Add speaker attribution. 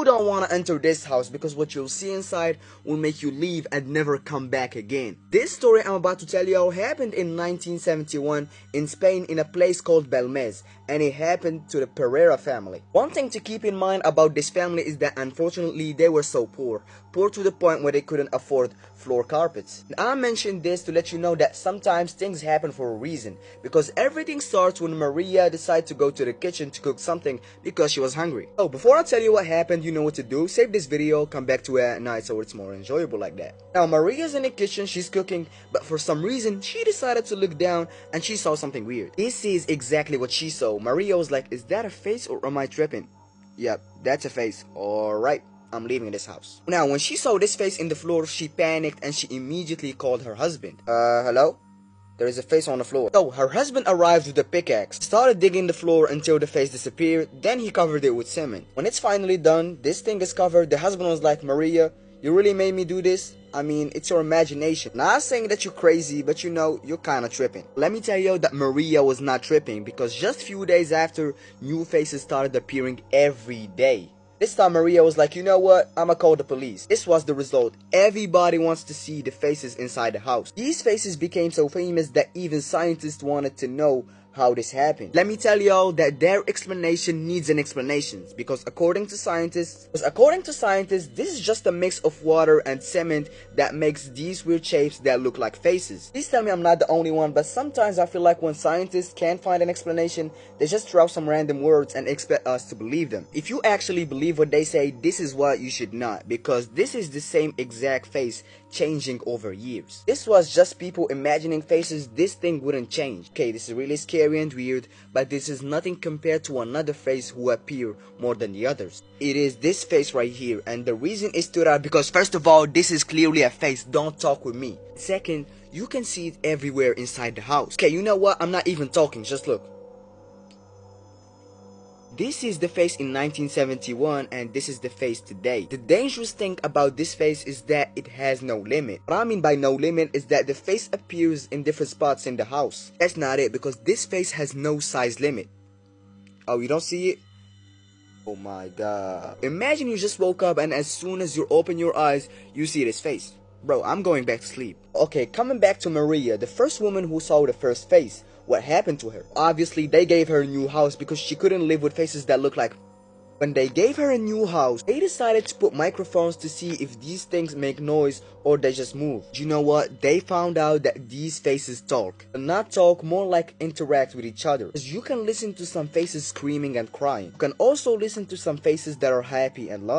Speaker 1: You don't want to enter this house because what you'll see inside will make you leave and never come back again. This story I'm about to tell you all happened in 1971 in Spain in a place called Belmez, and it happened to the Pereira family. One thing to keep in mind about this family is that unfortunately they were so poor to the point where they couldn't afford floor carpets. And I mentioned this to let you know that sometimes things happen for a reason, because everything starts when Maria decided to go to the kitchen to cook something because she was hungry. So before I tell you what happened, you know what to do. Save this video, come back to it at night so it's more enjoyable like that. Now Maria's in the kitchen, she's cooking, but for some reason she decided to look down and she saw something weird. This is exactly what she saw. Maria was like, is that a face or am I tripping? Yep, that's a face. Alright, I'm leaving this house. Now when she saw this face in the floor, she panicked and she immediately called her husband. Hello? There is a face on the floor. So her husband arrived with a pickaxe, started digging the floor until the face disappeared, then he covered it with cement. When it's finally done, this thing is covered, the husband was like, Maria, you really made me do this? I mean, it's your imagination. Not saying that you're crazy, but you know, you're kinda tripping. Let me tell you that Maria was not tripping, because just a few days after, new faces started appearing every day. This time Maria was like, you know what, I'ma call the police. This was the result. Everybody wants to see the faces inside the house. These faces became so famous that even scientists wanted to know how this happened. Let me tell y'all that their explanation needs an explanation, because according to scientists, this is just a mix of water and cement that makes these weird shapes that look like faces. Please tell me I'm not the only one, but sometimes I feel like when scientists can't find an explanation, they just drop some random words and expect us to believe them. If you actually believe what they say, this is what you should not, because this is the same exact face changing over years. This was just people imagining faces. This thing wouldn't change. Okay, this is really scary and weird, but this is nothing compared to another face who appear more than the others. It is this face right here, and the reason it stood out because first of all, this is clearly a face. Don't talk with me. Second, you can see it everywhere inside the house. Okay, you know what? I'm not even talking. Just look. This is the face in 1971 and this is the face today. The dangerous thing about this face is that it has no limit. What I mean by no limit is that the face appears in different spots in the house. That's not it, because this face has no size limit. Oh, you don't see it? Oh my god. Imagine you just woke up and as soon as you open your eyes, you see this face. Bro, I'm going back to sleep. Okay, coming back to Maria, the first woman who saw the first face. What happened to her? Obviously, they gave her a new house because she couldn't live with faces that look like. When they gave her a new house, they decided to put microphones to see if these things make noise or they just move. You know what? They found out that these faces talk. Not talk, more like interact with each other. Because you can listen to some faces screaming and crying. You can also listen to some faces that are happy and loving.